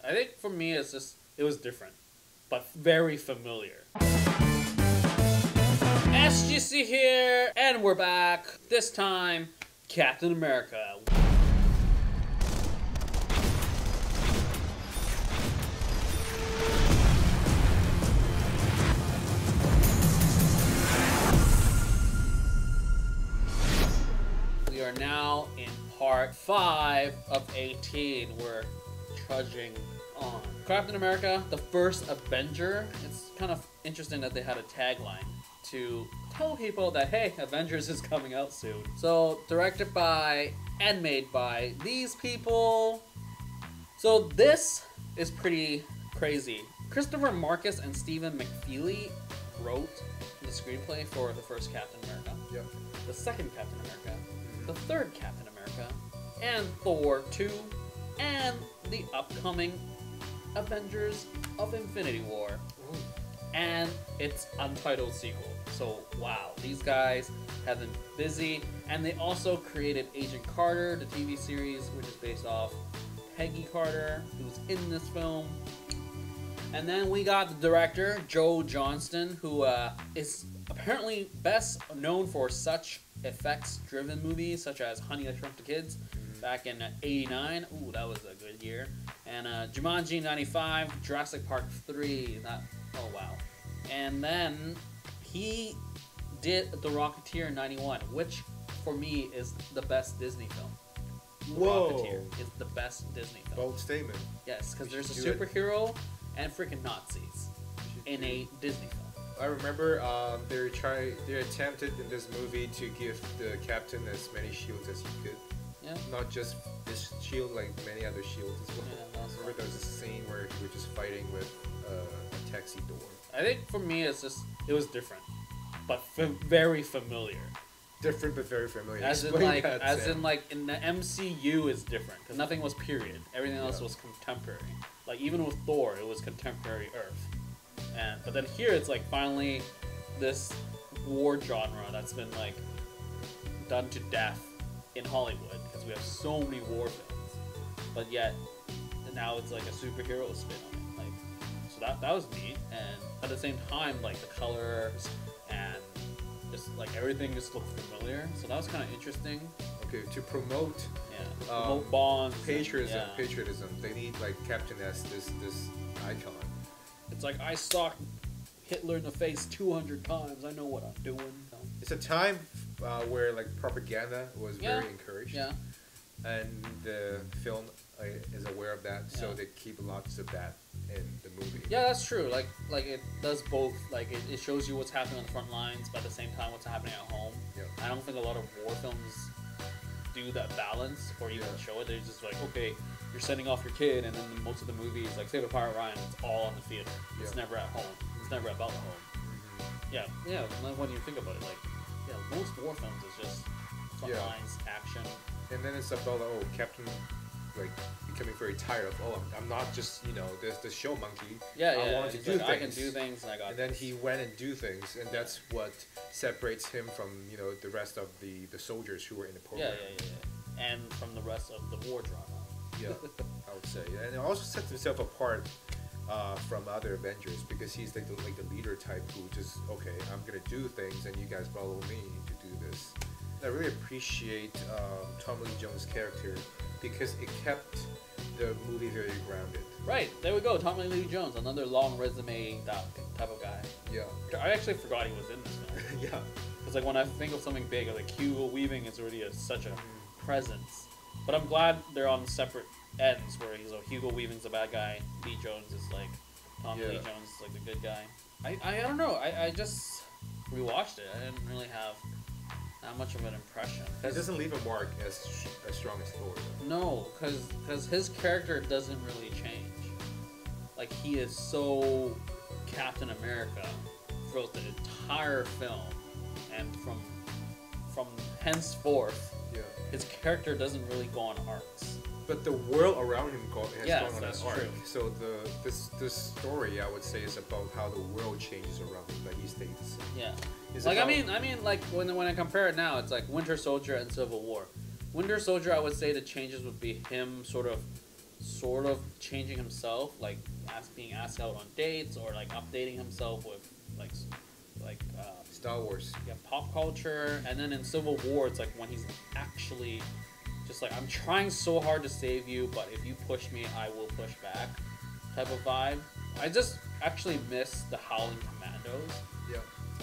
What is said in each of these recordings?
I think for me, it's just, it was different, but very familiar. SGC here, and we're back. This time, Captain America. We are now in part 5 of 18. We're trudging on. Captain America, the first Avenger. It's kind of interesting that they had a tagline to tell people that, hey, Avengers is coming out soon. So, directed by and made by these people. So this is pretty crazy. Christopher Markus and Stephen McFeely wrote the screenplay for the first Captain America. Yep. The second Captain America. The third Captain America. And Thor 2. And the upcoming Avengers of Infinity War. Ooh. And its untitled sequel. So wow, these guys have been busy, and they also created Agent Carter, the TV series, which is based off Peggy Carter, who's in this film. And then we got the director, Joe Johnston, who is apparently best known for such effects-driven movies such as Honey, I Shrunk the Kids back in '89. Ooh, that was a good year. And Jumanji '95, Jurassic Park 3. Oh wow. And then he did The Rocketeer in '91, which for me is the best Disney film. The Rocketeer is the best Disney film. Bold statement. Yes, because there's a superhero and freaking Nazis in a Disney film. I remember they attempted in this movie to give the captain as many shields as he could. Yeah. Not just this shield, like many other shields as well. Yeah, I remember there was a scene where he was just fighting with a taxi door. I think for me, it was different, but very familiar. Different but very familiar. As in like in the MCU is different because nothing was period. Everything else was contemporary. Like even with Thor, it was contemporary Earth. But then here it's like finally this war genre that's been like done to death in Hollywood because we have so many war films. But yet now it's like a superhero spin on it. So that was neat, and at the same time, like the colors and just like everything just looked familiar. So that was kind of interesting. Okay, to promote promote bonds, patriotism. They need like Captain as this icon. It's like I socked Hitler in the face 200 times. I know what I'm doing. It's a time where like propaganda was very encouraged. Yeah. And the film is aware of that, so they keep lots of that in the movie. Yeah, that's true. Like it does both. Like it shows you what's happening on the front lines, but at the same time, what's happening at home. Yeah. I don't think a lot of war films do that balance, or even show it. They're just like, okay, you're sending off your kid, and then most of the movies, like Saving Private Ryan, it's all on the theater. It's never at home. It's never about the home. Mm-hmm. Yeah. When you think about it, like, most war films is just front lines, action. And then it's about Captain, like becoming very tired of I'm not just the show monkey. I want to do things. I can do things, and I got. And then he went and do things, and that's what separates him from the rest of the soldiers who were in the program. Yeah. And from the rest of the war drama. Yeah, I would say, and it also sets himself apart from other Avengers because he's like the leader type who just I'm gonna do things, and you guys follow me to do this. I really appreciate Tommy Lee Jones' character because it kept the movie very grounded. Right, there we go. Tommy Lee Jones, another long resume type of guy. Yeah. I actually forgot he was in this film. Yeah. Because like when I think of something big, like Hugo Weaving is already such a presence. But I'm glad they're on separate ends where Hugo Weaving's the bad guy, Lee Jones is like Tommy Lee Jones is like the good guy. I don't know. I just rewatched it. I didn't really have that much of an impression. It doesn't leave a mark as strong as Thor. No, because his character doesn't really change. Like he is so Captain America throughout the entire film, and from henceforth, his character doesn't really go on arcs. But the world around him has gone on an arc. True. So this story, I would say, is about how the world changes around him, but he stays the same. Yeah. Like I mean, like when I compare it now, it's like Winter Soldier and Civil War. Winter Soldier, I would say the changes would be him sort of sort of changing himself, like being asked out on dates or like updating himself with like Star Wars. Yeah, pop culture. And then in Civil War, it's like when he's actually just like, I'm trying so hard to save you, but if you push me, I will push back type of vibe. I just actually miss the Howling Commandos. Yeah.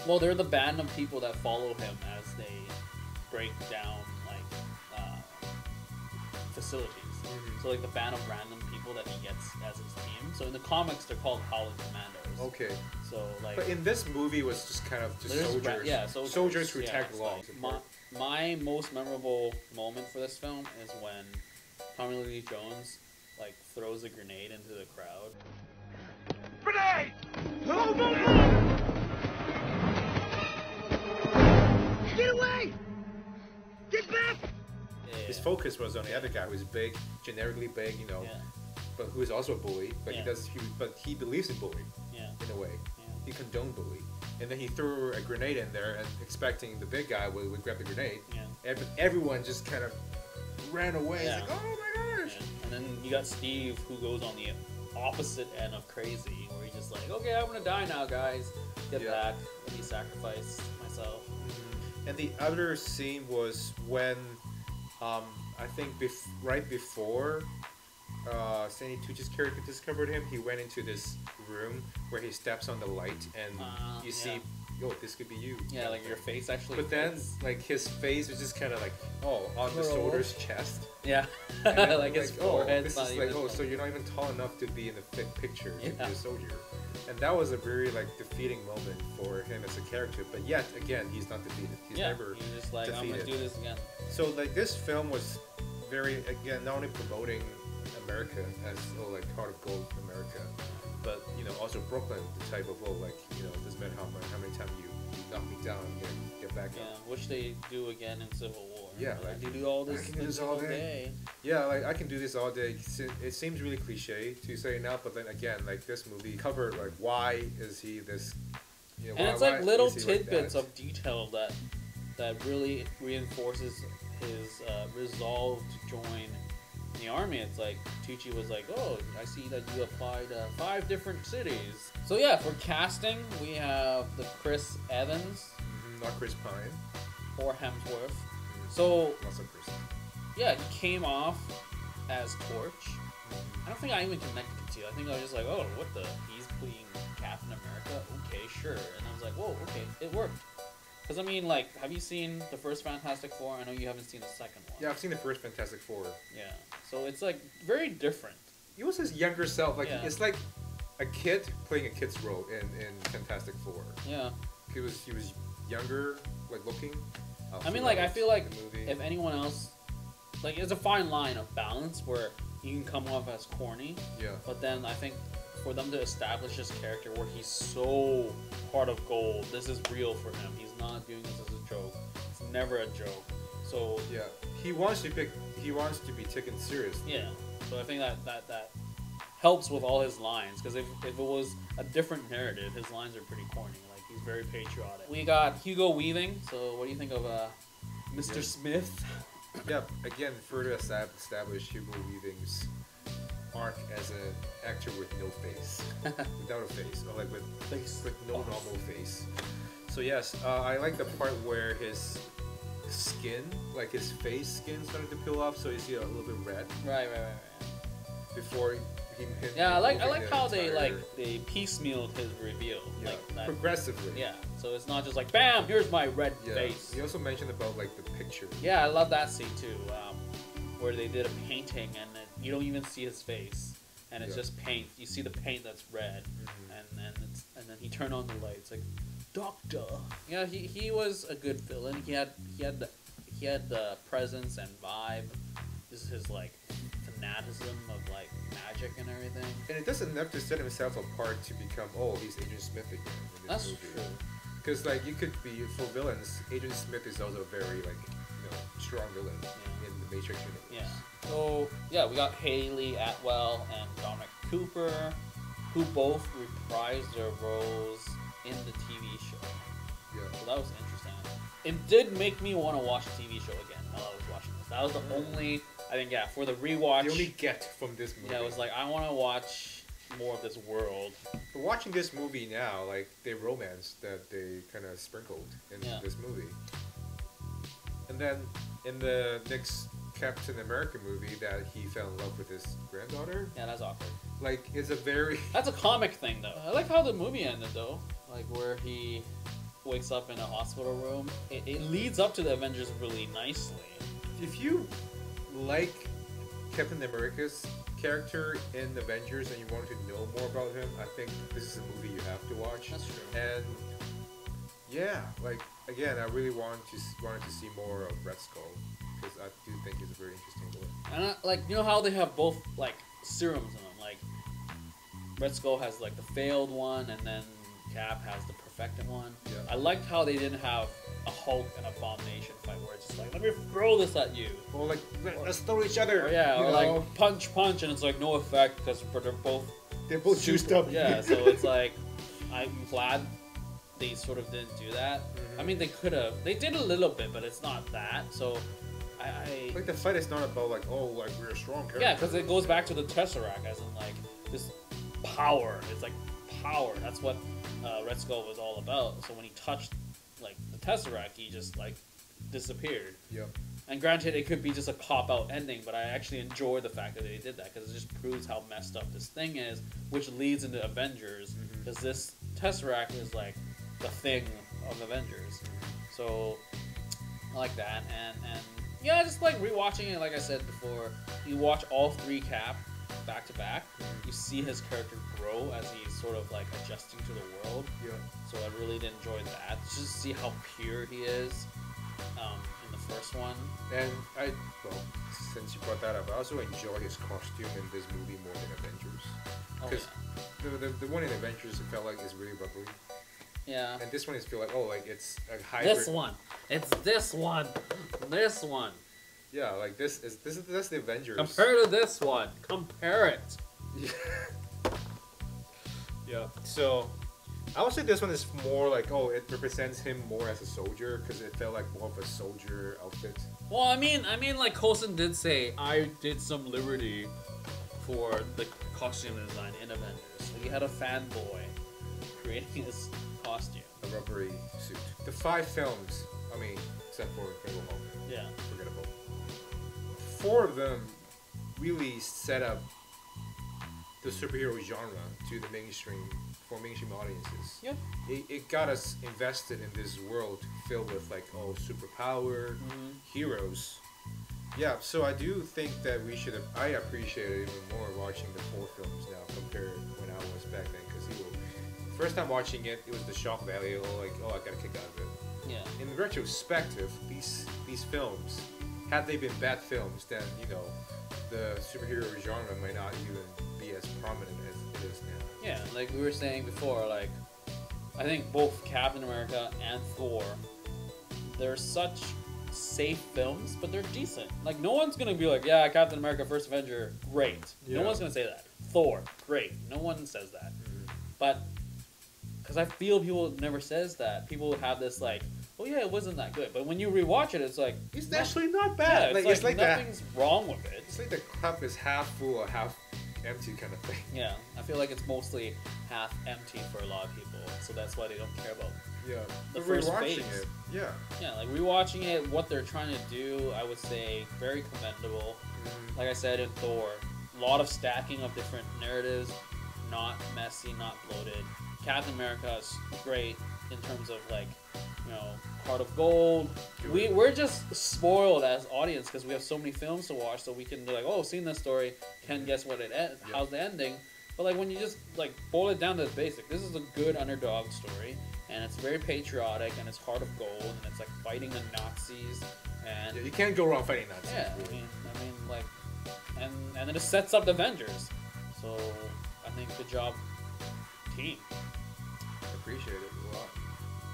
Well, they're the band of people that follow him as they break down facilities. Mm-hmm. So like the band of random people that he gets as his team. So in the comics, they're called Howling Commandos. Okay. So like. But in this movie, it was just kind of just soldiers. Soldiers who tag along. Like, my most memorable moment for this film is when Tommy Lee Jones like throws a grenade into the crowd. Grenade! Get away! Get back! His focus was on the other guy who's big, generically big, you know, but who is also a bully. But he believes in bullying in a way. Yeah. He condoned bullying, and then he threw a grenade in there, and expecting the big guy would grab the grenade. Yeah. Everyone just kind of ran away. Yeah. It's like, oh my gosh! Yeah. And then you got Steve, who goes on the opposite end of crazy, where he's just like, okay, I'm gonna die now, guys. Get back. Let me sacrifice myself. Mm-hmm. And the other scene was when. I think right before Stanley Tucci's character discovered him, he went into this room where he steps on the light and you see, yo, this could be you. Yeah, like your face actually. But then, like his face was just kind of like, on the soldier's chest. Yeah, then, like his forehead. This is like, so you're not even tall enough to be in the picture to be a soldier. And that was a very like defeating moment for him as a character. But yet again, he's not defeated. He's never he's just like, defeated. I'm gonna do this again. So like this film was very, again, not only promoting America as like heart of gold America, but you know also Brooklyn, the type of like, you know, doesn't matter how many times you knock me down, get back up. Yeah, which they do again in Civil War. Yeah, like you do all this. I can do this all day. Yeah, like I can do this all day. It seems really cliche to say now, but then again, like this movie covered like why is he this, you know, and it's like little tidbits of detail that really reinforces his resolve to join the army. It's like Tucci was like, oh, I see that you applied 5 different cities. So yeah, for casting, we have the Chris Evans, not Chris Pine, or Hemsworth. So also Chris. Yeah, he came off as Torch. I don't think I even connected to. I think I was just like, oh, what the? He's playing Captain America. Okay, sure. And I was like, whoa, okay, it worked. Because, I mean, like, have you seen the first Fantastic Four? I know you haven't seen the second one. Yeah, I've seen the first Fantastic Four. Yeah. So it's, like, very different. He was his younger self. Like, it's like a kid playing a kid's role in Fantastic Four. Yeah. He was younger, like, looking. I mean, like, I feel like if anyone else... Like, it's a fine line of balance where you can come off as corny. Yeah. But then I think for them to establish this character where he's so part of gold, this is real for him. He's not doing this as a joke. It's never a joke. So yeah, he wants to be taken seriously. Yeah. So I think that helps with all his lines, because if it was a different narrative, his lines are pretty corny. Like, he's very patriotic. We got Hugo Weaving. So what do you think of Mr. Smith? Yeah, again, further establish Hugo Weaving's arc as an actor with no face, without a face, or like with no normal face. So yes, I like the part where his skin, like his face skin, started to peel off, so you see a little bit red. Right. Before he. Yeah, I like how they piecemealed his reveal. Yeah, like that, progressively. Yeah, so it's not just like, bam, here's my red face. You also mentioned about like the picture. Yeah, I love that scene too, where they did a painting and you don't even see his face, and it's just paint. You see the paint that's red, and then he turned on the lights, like, Doctor. Yeah, he was a good villain. He had the presence and vibe. This is his like fanaticism of like magic and everything. And it doesn't have to set himself apart to become, he's Agent Smith again in this movie. True. Because like you could be, for villains, Agent Smith is also a very like, you know, strong villain in the Matrix universe. Yeah. So yeah, we got Hayley Atwell and Dominic Cooper, who both reprised their roles in the TV show. Yeah. So that was interesting. It did make me want to watch the TV show again while I was watching this. That was the only, think, yeah, for the rewatch, the only get from this movie. yeah, it was like, I want to watch more of this world. But watching this movie now, like, the romance that they kind of sprinkled in this movie. And then in the next Captain America movie that he fell in love with his granddaughter. Yeah, that's awkward. Like, it's a very... That's a comic thing, though. I like how the movie ended, though. Like, where he wakes up in a hospital room. It leads up to the Avengers really nicely. If you like Captain America's character in Avengers and you wanted to know more about him, I think this is a movie you have to watch. That's true. And yeah, like, again, I really wanted to see more of Red Skull, because I do think he's a very interesting villain. And like, you know how they have both like serums in them. Like, Red Skull has like the failed one, and then Cap has the perfected one. Yeah. I liked how they didn't have a Hulk and Abomination fight where it's just like, let me throw this at you. Or like, let's throw each other. Or, yeah, you or know? like punch, and it's like no effect because they're both juiced up. Yeah, so it's like, I'm glad they sort of didn't do that. Mm-hmm. I mean, they could have. They did a little bit, but it's not that. So, I like, the fight is not about like, oh, like, we're a strong character. yeah, because it goes back to the Tesseract, as in like this power. It's like power. That's what Red Skull was all about. So when he touched like the Tesseract, he just like disappeared. Yep. And granted, it could be just a cop-out ending, but I actually enjoy the fact that they did that because it just proves how messed up this thing is, which leads into Avengers, because this Tesseract is like the thing of Avengers. So I like that, and yeah, just like rewatching it. Like I said before, you watch all three Cap back to back. You see his character grow as he's sort of like adjusting to the world. Yeah. So I really did enjoy that. Just see how pure he is in the first one. And well, since you brought that up, I also enjoy his costume in this movie more than Avengers. Oh, Because the one in Avengers, it felt like is really rubbery. yeah. And this one is feel like, oh, like it's a hybrid. This one. It's this one. This one. Yeah, like that's the Avengers. Compare to this one. Compare it. Yeah. Yeah. So, I would say this one is more like, oh, it represents him more as a soldier because it felt like more of a soldier outfit. Well, I mean, like Coulson did say, I did some liberty for the costume design in Avengers. So he had a fanboy creating his costume. A rubbery suit. The 5 films, I mean, except for Incredible Hulk, Yeah. forgettable. 4 of them really set up the superhero genre to the mainstream audiences. Yeah. It got us invested in this world filled with like, oh, superpower heroes. Yeah, so I do think that I appreciate it even more watching the 4 films now compared to when I was back then, because first time watching it, it was the shock value, I got a kick out of it. Yeah. In retrospective, these films, had they been bad films, then, you know, the superhero genre might not even be as prominent as it is now. Yeah, like we were saying before, like, I think both Captain America and Thor, they're such safe films, but they're decent. Like, no one's gonna be like, yeah, Captain America, First Avenger, great. Yeah. No one's gonna say that. Thor, great. No one says that. But, because I feel people never says that. People have this, like, oh yeah, it wasn't that good. But when you rewatch it, it's like, It's actually not bad. yeah, it's like that. nothing's wrong with it. It's like the cup is half full or half empty kind of thing. Yeah, I feel like it's mostly half empty for a lot of people, so that's why they don't care about. Yeah. The But first rewatching phase. it, yeah. Yeah, like rewatching it, what they're trying to do, I would say very commendable. Like I said in Thor, a lot of stacking of different narratives, not messy, not bloated. Captain America is great in terms of like, you know, Heart of Gold. We're just spoiled as audience because we have so many films to watch, so we can be like, oh, seen this story, can guess what it ends, how's the ending. But like when you just like boil it down to the basic, this is a good underdog story, and it's very patriotic, and it's Heart of Gold, and it's like fighting the Nazis, and Yeah, you can't go wrong fighting Nazis. yeah, really. I mean, like, and then it sets up the Avengers. So I think good job, team. I appreciate it a lot.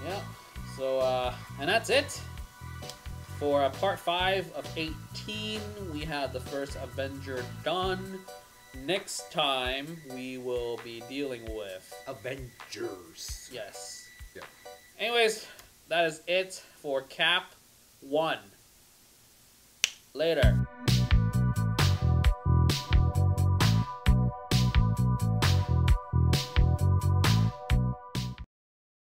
Yeah. So and that's it for part 5 of 18. We had the first Avenger done. Next time we will be dealing with Avengers. yes. Yeah. Anyways, that is it for Cap 1. Later.